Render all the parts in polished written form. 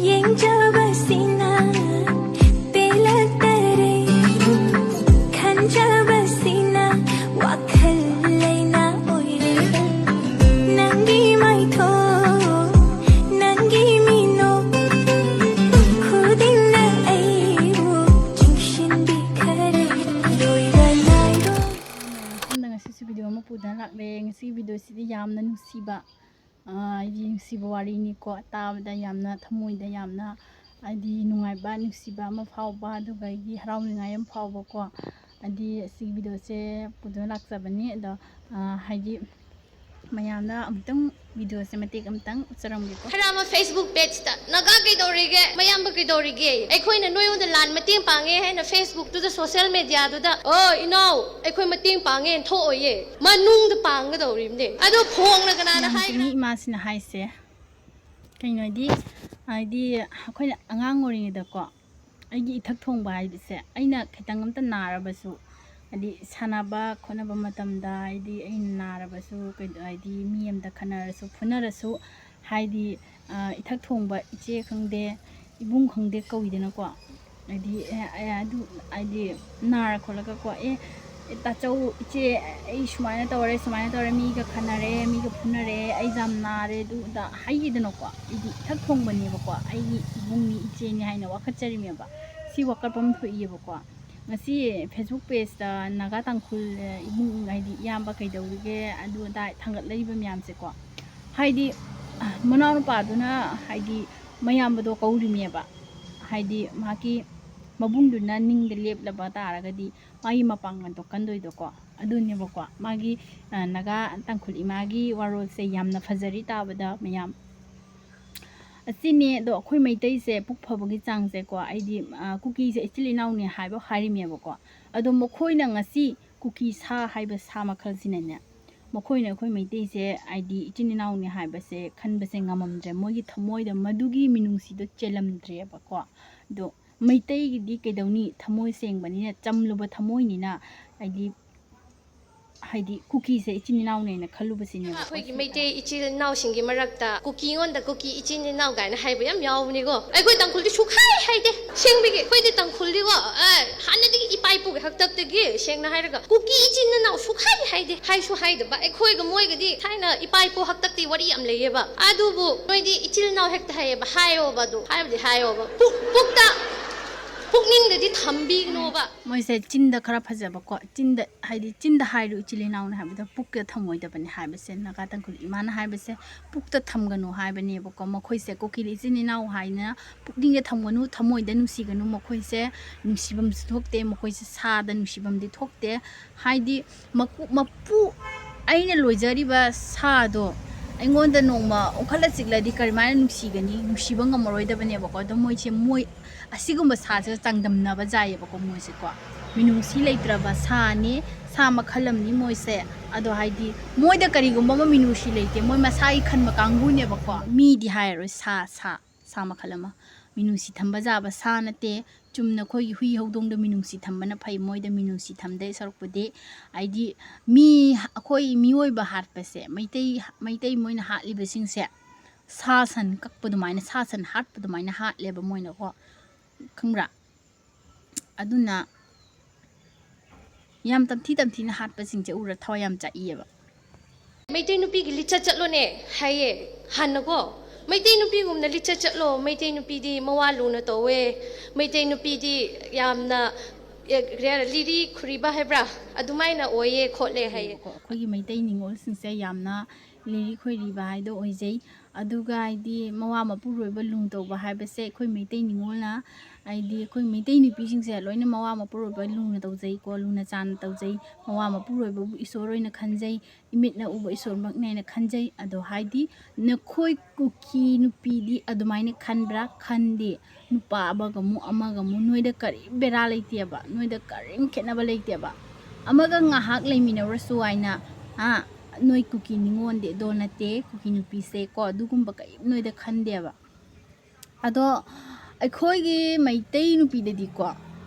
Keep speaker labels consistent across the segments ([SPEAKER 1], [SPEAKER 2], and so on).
[SPEAKER 1] ꯌꯦꯡꯖꯕꯁꯤꯅ ꯄꯦꯜꯂꯛꯇꯔꯦ ꯈꯟꯖꯕꯁꯤꯅ ꯋꯥꯈꯜ ꯂꯩꯅꯥ ꯑꯣꯏꯔꯦ ꯅꯪꯒꯤ ꯃꯥꯏꯊꯣꯡ ꯅꯪꯒꯤ ꯃꯤꯅꯣꯛ ꯈꯨꯗꯤꯡꯅ ꯑꯩꯕꯨ ꯆꯤꯡꯁꯤꯟꯕꯤꯈꯔꯦ ꯂꯣꯏꯕ ꯅꯥꯏꯔꯣ
[SPEAKER 2] ꯁꯣꯝꯗ ꯉꯁꯤꯁꯨ ꯚꯤꯗꯤꯑꯣ ꯑꯃ ꯄꯨꯗꯨꯅ ꯂꯥꯛꯂꯦ ꯉꯁꯤ ꯚꯤꯗꯤꯑꯣꯁꯤꯗꯤ ꯌꯥꯝꯅ ꯅꯨꯡꯁꯤꯕ ꯍꯥꯏꯗꯤ ꯅꯨꯡꯁꯤꯕ ꯋꯥꯔꯤꯅꯤꯀꯣ ꯇꯥꯕꯗ ꯌꯥꯝꯅ ꯊꯃꯣꯏꯗ ꯌꯥꯝꯅ ꯍꯥꯏꯗꯤ ꯅꯨꯡꯉꯥꯏꯕ ꯅꯨꯡꯁꯤꯕ ꯑꯃ ꯐꯥꯎꯕ ꯑꯗꯨꯒ ꯑꯩꯒꯤ ꯍꯔꯥꯎꯅꯤꯡꯉꯥꯏ ꯑꯃ ꯐꯥꯎꯕꯀꯣ ꯍꯥꯏꯗꯤ ꯁꯤꯒꯤ ꯚꯤꯗꯤꯑꯣꯁꯦ ꯄꯨꯗꯨꯅ ꯂꯥꯛꯆꯕꯅꯤ ꯑꯗꯣ ꯍꯥꯏꯗꯤ ꯃꯌꯥꯝꯅ ꯑꯃꯨꯛꯇꯪ ꯚꯤꯗꯤꯑꯣꯁꯦ ꯃꯇꯦꯛ ꯑꯃꯇꯪ ꯎꯠꯆꯔꯝꯒꯦꯀꯣ
[SPEAKER 3] ꯈꯔ ꯐꯦꯁꯕꯨꯛ ꯄꯦꯖꯇ ꯅꯒꯥ ꯀꯩꯗꯧꯔꯤꯒꯦ ꯃꯌꯥꯝꯕ ꯀꯩꯗꯧꯔꯤꯒꯦ ꯑꯩꯈꯣꯏꯅ ꯅꯣꯏꯉꯣꯟꯗ ꯂꯥꯟ ꯃꯇꯦꯡ ꯄꯥꯡꯉꯦ ꯍꯥꯏꯅ ꯐꯦꯁꯕꯨꯛꯇꯨꯗ ꯁꯣꯁꯤꯌꯦꯜ ꯃꯦꯗꯤꯌꯥꯗꯨꯗ ꯏꯅꯥꯎ ꯑꯩꯈꯣꯏ ꯃꯇꯦꯡ ꯄꯥꯡꯉꯦ ꯊꯣꯛꯑꯣꯏꯌꯦ ꯃꯅꯨꯡꯗ ꯄꯥꯡꯒꯗꯧꯔꯤꯕꯅꯦ ꯑꯗꯣ ꯐꯣꯡꯅ ꯀꯅꯥꯅ
[SPEAKER 2] ꯍꯥꯏꯒꯅꯤ ꯏꯃꯥꯁꯤꯅ ꯍꯥꯏꯁꯦ ꯀꯩꯅꯣꯗꯤ ꯍꯥꯏꯗꯤ ꯑꯩꯈꯣꯏꯅ ꯑꯉꯥꯡ ꯑꯣꯏꯔꯤꯉꯩꯗꯀꯣ ꯑꯩꯒꯤ ꯏꯊꯛ ꯊꯣꯡꯕ ꯍꯥꯏꯕꯁꯦ ꯑꯩꯅ ꯈꯤꯇꯪ ꯑꯝꯇ ꯅꯥꯔꯕꯁꯨ ꯍꯥꯏꯗꯤ ꯁꯥꯟꯅꯕ ꯈꯣꯠꯅꯕ ꯃꯇꯝꯗ ꯍꯥꯏꯗꯤ ꯑꯩꯅ ꯅꯥꯔꯕꯁꯨ ꯍꯥꯏꯗꯤ ꯃꯤ ꯑꯃꯗ ꯈꯟꯅꯔꯁꯨ ꯐꯨꯅꯔꯁꯨ ꯍꯥꯏꯗꯤ ꯏꯊꯛ ꯊꯣꯡꯕ ꯏꯆꯦ ꯈꯪꯗꯦ ꯏꯕꯨꯡ ꯈꯪꯗꯦ ꯀꯧꯏꯗꯅꯀꯣ ꯍꯥꯏꯗꯤ ꯑꯗꯨ ꯍꯥꯏꯗꯤ ꯅꯥꯔ ꯈꯣꯠꯂꯒꯀꯣ ꯇꯥꯆꯧ ꯏꯆꯦ ꯑꯩ ꯁꯨꯃꯥꯏꯅ ꯇꯧꯔꯦ ꯃꯤꯒ ꯈꯟꯅꯔꯦ ꯃꯤꯒ ꯐꯨꯅꯔꯦ ꯑꯩ ꯌꯥꯝ ꯅꯥꯔꯦ ꯑꯗꯨꯗ ꯍꯥꯏꯈꯤꯗꯅꯀꯣ ꯑꯩꯗꯤ ꯏꯊꯛ ꯊꯣꯡꯕꯅꯦꯕꯀꯣ ꯑꯩꯒꯤ ꯏꯕꯨꯡꯅꯤ ꯏꯆꯦꯅꯤ ꯍꯥꯏꯅ ꯋꯥꯀꯠꯆꯔꯤꯃꯦꯕ ꯁꯤ ꯋꯥꯀꯠꯐꯝ ꯊꯣꯛꯏꯑꯕꯀꯣ ꯉꯁꯤ ꯐꯦꯁꯕꯨꯛ ꯄꯦꯖꯇ ꯅꯥꯒꯥ ꯇꯥꯡꯈꯨꯜ ꯏꯃꯨꯡ ꯍꯥꯏꯗꯤ ꯏꯌꯥꯝꯕ ꯀꯩꯗꯧꯔꯤꯒꯦ ꯑꯗꯨ ꯑꯗꯥ ꯊꯥꯡꯒꯠꯂꯛꯏꯕ ꯃꯌꯥꯝꯁꯦꯀꯣ ꯍꯥꯏꯗꯤ ꯃꯅꯥꯎꯅꯨꯄꯥꯗꯨꯅ ꯍꯥꯏꯗꯤ ꯃꯌꯥꯝꯕꯗꯣ ꯀꯧꯔꯤꯃꯦꯕ ꯍꯥꯏꯗꯤ ꯃꯍꯥꯛꯀꯤ ꯃꯕꯨꯡꯗꯨꯅ ꯅꯤꯡꯗ ꯂꯦꯞꯂꯕ ꯇꯥꯔꯒꯗꯤ ꯃꯥꯒꯤ ꯃꯄꯥꯡꯒꯜꯗꯣ ꯀꯟꯗꯣꯏꯗꯣꯀꯣ ꯑꯗꯨꯅꯦꯕꯀꯣ ꯃꯥꯒꯤ ꯅꯥꯒꯥ ꯇꯥꯡꯈꯨꯜ ꯏꯃꯥꯒꯤ ꯋꯥꯔꯣꯜꯁꯦ ꯌꯥꯝꯅ ꯐꯖꯔꯤ ꯇꯥꯕꯗ ꯃꯌꯥꯝ ꯑꯁꯤꯅꯦ ꯑꯗꯣ ꯑꯩꯈꯣই ꯃꯩꯇꯩꯁꯦ ꯄꯨꯛ ꯐꯕꯒꯤ ꯆꯥꯡꯁꯦꯀꯣ ꯑꯩꯗꯤ ꯀꯨꯀꯤꯁꯦ ꯏꯆꯤꯜ ꯏꯅꯥꯎꯅꯦ ꯍꯥꯏꯔꯤꯃꯦꯕꯀꯣ ꯑꯗꯣ ꯃꯈꯣꯏꯅ ꯉꯁꯤ ꯀꯨꯀꯤ ꯁꯥ ꯍꯥꯏꯕ ꯁꯥ ꯃꯈꯜꯁꯤꯅꯅꯦ ꯃꯈꯣꯏꯅ ꯑꯩꯈꯣꯏ ꯃꯩꯇꯩꯁꯦ ꯍꯥꯏꯗꯤ ꯏꯆꯤꯜ ꯏꯅꯥꯎꯅꯦ ꯍꯥꯏꯕꯁꯦ ꯈꯟꯕꯁꯦ ꯉꯝꯃꯝꯗ꯭ꯔꯦ ꯃꯣꯏꯒꯤ ꯊꯃꯣꯏꯗ ꯃꯗꯨꯒꯤ ꯃꯤꯅꯨꯡꯁꯤꯗꯣ ꯆꯦꯜꯂꯝꯗ꯭ꯔꯦꯕꯀꯣ ꯑꯗꯣ ꯃꯩꯇꯩꯒꯤꯗꯤ ꯀꯩꯗꯧꯅꯤ ꯊꯃꯣꯏ ꯁꯦꯡꯕꯅꯤꯅ ꯆꯝꯂꯨꯕ ꯊꯃꯣꯏꯅꯤꯅ ꯍꯥꯏꯗꯤ ꯀꯨꯀꯤꯁꯦ ꯏꯆꯤꯜ ꯏꯅꯥꯎꯅꯦꯅ ꯈꯜꯂꯨꯕꯁꯤꯅꯦꯕ
[SPEAKER 3] ꯑꯩꯈꯣꯏꯒꯤ ꯃꯩꯇꯩ ꯏꯆꯤꯜ ꯏꯅꯥꯎꯁꯤꯡꯒꯤ ꯃꯔꯛꯇ ꯀꯨꯀꯤꯉꯣꯟꯗ ꯀꯨꯀꯤ ꯏꯆꯤꯜ ꯏꯅꯥꯎ ꯀꯥꯏꯅ ꯍꯥꯏꯕ ꯌꯥꯝ ꯌꯥꯎꯕꯅꯤꯀꯣ ꯑꯩꯈꯣꯏ ꯇꯥꯡꯈꯨꯜꯗꯤ ꯁꯨꯛꯍꯥꯏ ꯍꯥꯏꯗꯦ ꯁꯦꯡꯕꯒꯤ ꯑꯩꯈꯣꯏꯗꯤ ꯇꯥꯡꯈꯨꯜꯗꯤꯀꯣ ꯍꯥꯟꯅꯗꯒꯤ ꯏꯄꯥ ꯏꯄꯨꯒꯤ ꯍꯥꯛꯇꯛꯇꯒꯤ ꯁꯦꯡꯅ ꯍꯥꯏꯔꯒ ꯀꯨꯀꯤ ꯏꯆꯤꯜ ꯏꯅꯥꯎ ꯁꯨꯛꯍꯥꯏ ꯍꯥꯏꯗꯦ ꯍꯥꯏꯁꯨ ꯍꯥꯏꯗꯕ ꯑꯩꯈꯣꯏꯒ ꯃꯣꯏꯒꯗꯤ ꯊꯥꯏꯅ ꯏꯄꯥ ꯏꯄꯨ ꯍꯥꯛꯇꯛꯇꯤ ꯋꯥꯔꯤ ꯌꯥꯝ ꯂꯩꯌꯦꯕ ꯑꯗꯨꯕꯨ ꯅꯣꯏꯗꯤ ꯏꯆꯤꯜ ꯏꯅꯥꯎ ꯍꯦꯛꯇ ꯍꯥꯏꯌꯦꯕ ꯍꯥꯏꯌꯣꯕ ꯑꯗꯨ ꯍꯥꯏꯕꯗꯤ ꯍꯥꯏꯌꯣꯕ ꯄꯨꯛꯅꯤꯡꯗꯗꯤ ꯊꯝꯕꯤꯒꯅꯣꯕ
[SPEAKER 2] ꯃꯣꯏꯁꯦ ꯆꯤꯟꯗ ꯈꯔ ꯐꯖꯕꯀꯣ ꯆꯤꯟꯗ ꯍꯥꯏꯗꯤ ꯆꯤꯟꯗ ꯍꯥꯏꯔꯨ ꯏꯆꯤꯜ ꯏꯅꯥꯎꯅ ꯍꯥꯏꯕꯗ ꯄꯨꯛꯇ ꯊꯝꯃꯣꯏꯗꯕꯅꯤ ꯍꯥꯏꯕꯁꯦ ꯅꯥꯒꯥ ꯇꯥꯡꯈꯨꯜ ꯏꯃꯥꯅ ꯍꯥꯏꯕꯁꯦ ꯄꯨꯛꯇ ꯊꯝꯒꯅꯨ ꯍꯥꯏꯕꯅꯦꯕꯀꯣ ꯃꯈꯣꯏꯁꯦ ꯀꯨꯀꯤꯗ ꯏꯆꯤꯜ ꯏꯅꯥꯎ ꯍꯥꯏꯅ ꯄꯨꯛꯅꯤꯡꯗ ꯊꯝꯒꯅꯨ ꯊꯃꯣꯏꯗ ꯅꯨꯡꯁꯤꯒꯅꯨ ꯃꯈꯣꯏꯁꯦ ꯅꯨꯡꯁꯤꯐꯝꯁꯨ ꯊꯣꯛꯇꯦ ꯃꯈꯣꯏꯁꯦ ꯁꯥꯗ ꯅꯨꯡꯁꯤꯐꯝꯗꯤ ꯊꯣꯛꯇꯦ ꯍꯥꯏꯗꯤ ꯃꯄꯨ ꯑꯩꯅ ꯂꯣꯏꯖꯔꯤꯕ ꯁꯥꯗꯣ ꯑꯩꯉꯣꯟꯗ ꯅꯣꯡꯃ ꯑꯣꯟꯈꯠꯂ ꯆꯤꯛꯂꯗꯤ ꯀꯔꯝꯃꯥꯏꯅ ꯅꯨꯡꯁꯤꯒꯅꯤ ꯅꯨꯡꯁꯤꯕ ꯉꯝꯃꯔꯣꯏꯗꯕꯅꯦꯕꯀꯣ ꯑꯗꯣ ꯃꯣꯏ ꯑꯁꯤꯒꯨꯝꯕ ꯁꯥꯁꯤꯒ ꯆꯥꯡꯗꯝꯅꯕ ꯖꯥꯏꯌꯦꯕꯀꯣ ꯃꯣꯏꯁꯦꯀꯣ ꯃꯤꯅꯨꯡꯁꯤ ꯂꯩꯇ꯭ꯔꯕ ꯁꯥꯅꯤ ꯁꯥ ꯃꯈꯜ ꯑꯃꯅꯤ ꯃꯣꯏꯁꯦ ꯑꯗꯣ ꯍꯥꯏꯗꯤ ꯃꯣꯏꯗ ꯀꯔꯤꯒꯨꯝꯕ ꯑꯃ ꯃꯤꯅꯨꯡꯁꯤ ꯂꯩꯇꯦ ꯃꯣꯏ ꯃꯁꯥꯒꯤ ꯈꯟꯕ ꯀꯥꯡꯕꯨꯅꯦꯕꯀோ ꯃꯤꯗꯤ ꯍꯥꯏꯔꯔꯣꯏ ꯁꯥ ꯃꯈꯜ ꯑꯃ ꯃꯤꯅꯨꯡꯁꯤ ꯊꯝꯕ ꯖꯥꯕ ꯁꯥ ꯅꯠꯇꯦ ꯆꯨꯝꯅ ꯑꯩꯈꯣꯏꯒꯤ ꯍꯨꯏ ꯍꯧꯗꯣꯡꯗ ꯃꯤꯅꯨꯡꯁꯤ ꯊꯝꯕꯅ ꯐꯩ ꯃꯣꯏꯗ ꯃꯤꯅꯨꯡꯁꯤ ꯊꯝꯗꯦ ꯁꯔꯨꯛꯄꯨꯗꯤ ꯍꯥꯏꯗꯤ ꯑꯩꯈꯣꯏ ꯃꯤꯑꯣꯏꯕ ꯍꯥꯠꯄꯁꯦ ꯃꯩꯇꯩ ꯃꯣꯏꯅ ꯍꯥꯠꯂꯤꯕꯁꯤꯡꯁꯦ ꯁꯥ ꯁꯟ ꯀꯛꯄ ꯑꯗꯨꯃꯥꯏꯅ ꯁꯥ ꯁꯟ ꯍꯥꯠꯄ ꯑꯗꯨꯃꯥꯏꯅ ꯍꯥꯠꯂꯦꯕ ꯃꯣꯏꯅꯀꯣ ꯈꯪꯕ꯭ꯔꯥ ꯑꯗꯨꯅ ꯌꯥꯝ ꯇꯝꯊꯤꯅ ꯍꯥꯠꯄꯁꯤꯡꯁꯦ ꯎꯔ ꯊꯋꯥꯏ ꯌꯥꯝ ꯆꯥꯛꯏꯌꯦꯕ
[SPEAKER 3] ꯃꯩꯇꯩ ꯅꯨꯄꯤꯒꯤ ꯂꯤꯆꯠ ꯆꯠꯂꯣꯅꯦ ꯍꯥꯏꯌꯦ ꯍꯥꯟꯅꯀꯣ ꯃꯩꯇꯩ ꯅꯨꯄꯤꯒꯨꯝꯅ ꯂꯤꯆꯠ ꯆꯠꯂꯣ ꯃꯩꯇꯩ ꯅꯨꯄꯤꯗꯤ ꯃꯋꯥ ꯂꯨꯅ ꯇꯧꯋꯦ ꯃꯩꯇꯩ ꯅꯨꯄꯤꯗꯤ ꯌꯥꯝꯅ ꯂꯤꯔꯤ ꯈꯨꯔꯤꯕ ꯍꯥꯏꯕ꯭ꯔꯥ ꯑꯗꯨꯃꯥꯏꯅ ꯑꯣꯏꯌꯦ ꯈꯣꯠꯂꯦ ꯍꯥꯏꯌꯦ
[SPEAKER 2] ꯑꯩꯈꯣꯏꯒꯤ ꯃꯩꯇꯩ ꯅꯤꯡꯉꯣꯜꯁꯤꯡꯁꯦ ꯌꯥꯝꯅ ꯂꯤꯔꯤ ꯈꯣꯏꯔꯤꯕ ꯍꯥꯏꯗꯣ ꯑꯣꯏꯖꯩ ꯑꯗꯨꯒ ꯍꯥꯏꯗꯤ ꯃꯋꯥ ꯃꯄꯨꯔꯣꯏꯕ ꯂꯨ ꯇꯧꯕ ꯍꯥꯏꯕꯁꯦ ꯑꯩꯈꯣꯏ ꯃꯩꯇꯩ ꯅꯤꯡꯉꯣꯜꯅ ꯍꯥꯏꯗꯤ ꯑꯩꯈꯣꯏ ꯃꯩꯇꯩ ꯅꯨꯄꯤꯁꯤꯡꯁꯦ ꯂꯣꯏꯅ ꯃꯋꯥ ꯃꯄꯨꯔꯣꯏꯕ ꯂꯨꯅ ꯇꯧꯖꯩꯀꯣ ꯂꯨꯅ ꯆꯥꯟꯅ ꯇꯧꯖꯩ ꯃꯋꯥ ꯃꯄꯨꯔꯣꯏꯕꯕꯨ ꯏꯁꯣꯔ ꯑꯣꯏꯅ ꯈꯟꯖꯩ ꯏꯃꯤꯠꯅ ꯎꯕ ꯏꯁꯣꯔꯃꯛꯅꯦ ꯍꯥꯏꯅ ꯈꯟꯖꯩ ꯑꯗꯣ ꯍꯥꯏꯗꯤ ꯅꯈꯣꯏ ꯀꯨꯀꯤ ꯅꯨꯄꯤꯗꯤ ꯑꯗꯨꯃꯥꯏꯅ ꯈꯟꯕ꯭ꯔꯥ ꯈꯟꯗꯦ ꯅꯨꯄꯥ ꯑꯃꯒ ꯑꯃꯨꯛ ꯅꯣꯏꯗ ꯀꯔꯤꯝ ꯕꯦꯔꯥ ꯂꯩꯇꯦꯕ ꯅꯣꯏꯗ ꯀꯔꯤꯝ ꯈꯦꯠꯅꯕ ꯂꯩꯇꯦꯕ ꯑꯃꯒ ꯉꯥꯏꯍꯥꯛ ꯂꯩꯃꯤꯟꯅꯔꯁꯨ ꯍꯥꯏꯅ ꯅꯣꯏ ꯀꯨꯀꯤ ꯅꯤꯉꯣꯟꯗꯤ ꯑꯗꯣ ꯅꯠꯇꯦ ꯀꯨꯀꯤ ꯅꯨꯄꯤꯁꯦ ꯀꯣ ꯑꯗꯨꯒꯨꯝꯕ ꯀꯔꯤꯝ ꯅꯣꯏꯗ ꯈꯟꯗꯦꯕ ꯑꯗꯣ ꯑꯩꯈꯣꯏꯒꯤ ꯃꯩꯇꯩ ꯅꯨꯄꯤꯗꯗꯤꯀꯣ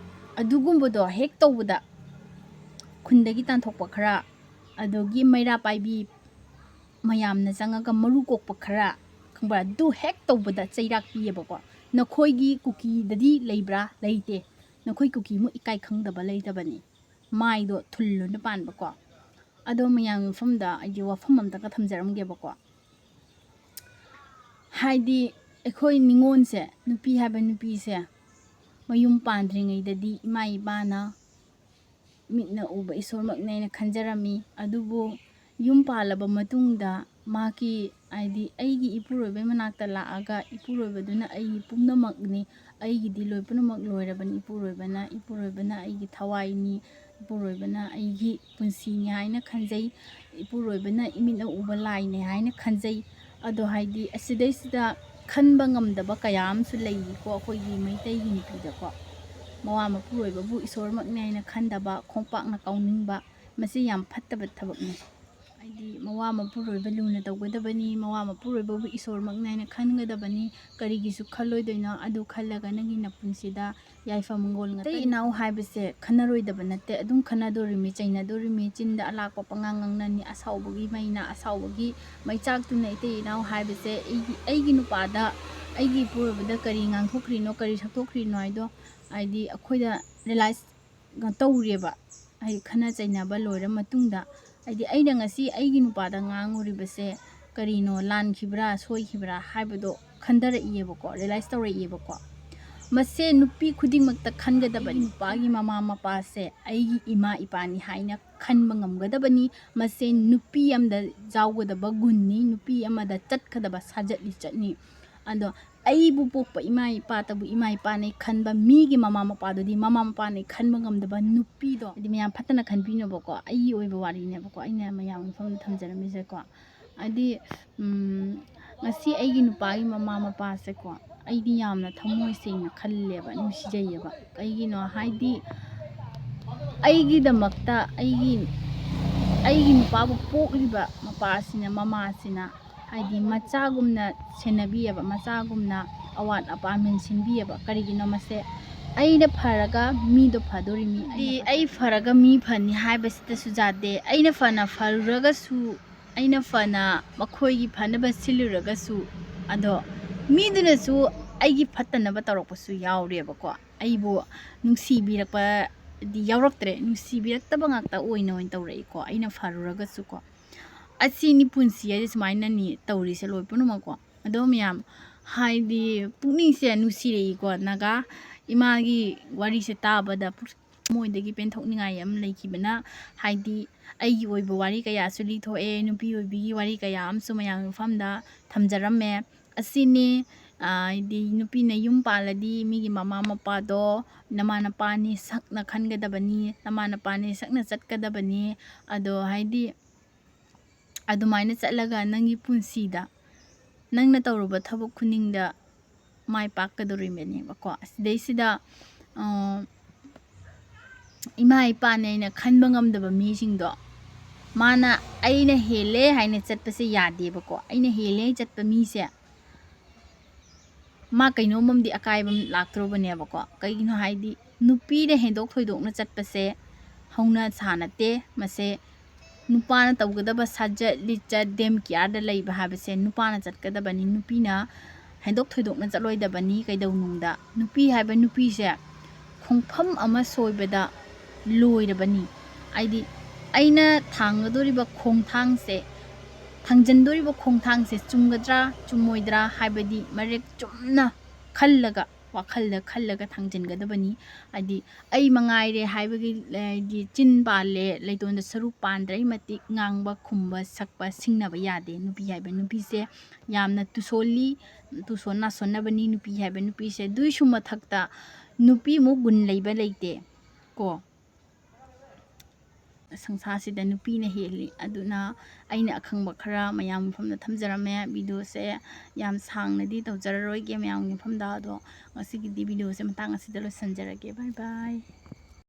[SPEAKER 2] ꯑꯗꯨꯒꯨꯝꯕꯗꯣ ꯍꯦꯛ ꯇꯧꯕꯗ ꯈꯨꯟꯗꯒꯤ ꯇꯥꯟꯊꯣꯛꯄ ꯈꯔ ꯑꯗꯒꯤ ꯃꯩꯔꯥ ꯄꯥꯏꯕꯤ ꯃꯌꯥꯝꯅ ꯆꯪꯉꯒ ꯃꯔꯨ ꯀꯣꯛꯄ ꯈꯔ ꯈꯪꯕ꯭ꯔꯥ ꯑꯗꯨ ꯍꯦꯛ ꯇꯧꯕꯗ ꯆꯩꯔꯥꯛ ꯄꯤꯌꯦꯕꯀꯣ नखोइगी कुकीददी लेब्रा लेते नखोइ कुकी मु इकाई खंगदबा लेतबनी माइदो थुल्लुन पानबको अदो मयाम मफमदा आइजि वफम अमतका थमजरमगेबको हाइदि एखोइ निंगोनसे नुपी हाबा नुपीसे मयुम पांद्रिङैददि इमा इबाना मिटना उबा इसोरमकनैना खंजरमी अदुबो युम पालबा मतुंगदा माकी आइदि अइगी इपुरोइबे मनाक्ता लाआगा इपुरोइबदुना अइगी पुम्नमकनी अइगिदि लोइपुनमक लोइरबनी इपुरोइबना अइगी थवाइनी इपुरोइबना अइगी पुंसीनी हाइना खंजै इपुरोइबना इमिटना उबा लाइने हाइना खंजै अदो हाइदि असिदैसिदा खनबा ngamdaba kaya amsu leiko akoigi meitei gi nupidako mawa mapuroibabu isormakne haina khandaba khongpakna kauningba masi yam phattaba thabakni aidi mawa mapuroiba luna tawgadabani mawa mapuroibabu isormakne haina khangadabani karigisu khalloidoina adu khallaga nangi napunsida yaifa mongol ngate inau haibase khanaroidaba natte adum khanadorimi chainadorimi chinda alakpa pangangangnani asawbagi maina asawbagi maichaktuna ite inau haibase aigi nupada aigi purobada kari ngangthokhrino kari sakthokhrino aido aidi akhoida realize ga tawreba ai khana chainaba loira matungda aidi aina ngasi aigi nupada nganguribase karino lankhibra soikhibra haibado khandara iyebako realize tawra iyebako मसे नुपी खुदिंगमक्ता खनगदबनी नुपागी mama मपासे आइगी इमा इपानी हाइना खनबा ngamgदबनी मसे नुपी अमदा जावगदबा गुन्नी नुपी अमदा चटखदबा साजटली चटनी अदो आइबु पोकपा इमा इपातबु इमा इपाने खनबा मीगी mama मपादोदी mama मपाने खनबा ngamdaba नुपीदो अदि मयाम फतना खनबिनोबको आइ ओइबा वारीनेबको आइना मयाम फम थमजरमिसेको अदि ngasi aigi nupaagi mama mapase ko aidi yamna thamoi sengna khalleba nusijayeba kaigino haidi aigi damakta aigi nupabu pokliba mapasina mamasina haidi machagumna senabiyeba machagumna awat apa mensinbiyeba karigino mase aina pharaga mi do phadorimi ai pharaga mi phani haibasita sujade aina fana faruraga su aina fana makhoigi phanaba siluragasu ado midunasu aigi phatanaba tawrakpasu yawrebako aibo nungsibirakpa di yawraktre nungsibirakta ngakta oina oin tawraiko aina faruragasu ko asini punsi ai sumaina ni tawrise loipunumako ado miyam haidi pukningse nusirei ko naga imagi wari se tabada moidagi penthokningai am leikibana haidi aigi oiba wari kaya suli thoe nupi oibigi wari kaya am sumayang famda thamjaramme asini di nupi na yum paladi migi mama mapa do namana pani sakna khangadabani namana pani sakna chatkadabani ado haidi adumaina chatlaga nangi punsida nangna tawruba thabuk khuningda mai pakkadorime bako asidaisida ima ipane aina khanba ngamdaba misingdo mana aina hele haina chatpase yadebako aina hele chatpa mise ma kainomamdi akaibam laktrobanebako kaigino haidi nupi de hendok thoidokna chatpase hauna sanate mase nupana tawgadaba sajat lichat dem kiarda leiba habase nupana chatkadabani nupina hendok thoidokna chatloidabani kaidawnungda nupi haiba nupi se khongpham ama soibada loirabani aidi aina thangadoriba khongthangse thangjandoriba khongthangse chumgadra chumoidra haibadi marek chumna khallaga wakhalda thangjangadabani adi ai mangaire haibagi di chin palle leitonda saruk pandrai matik ngangba khumba sakpa singnaba yade nupi haiba nupi se yamna tusonna sonnabani nupi haiba nupi se duishu mathakta nupi mu gun leiba leite ko संसासिदा नुपीना हेली अदुना अइना अखंगबा खरा मयाम मफमदा थमजरमे video से याम सांगनदी तवजररोइगे मयाम मफमदा दो ngasi वीडियो से मतंग असिदा लोसंजरगे बाय बाय।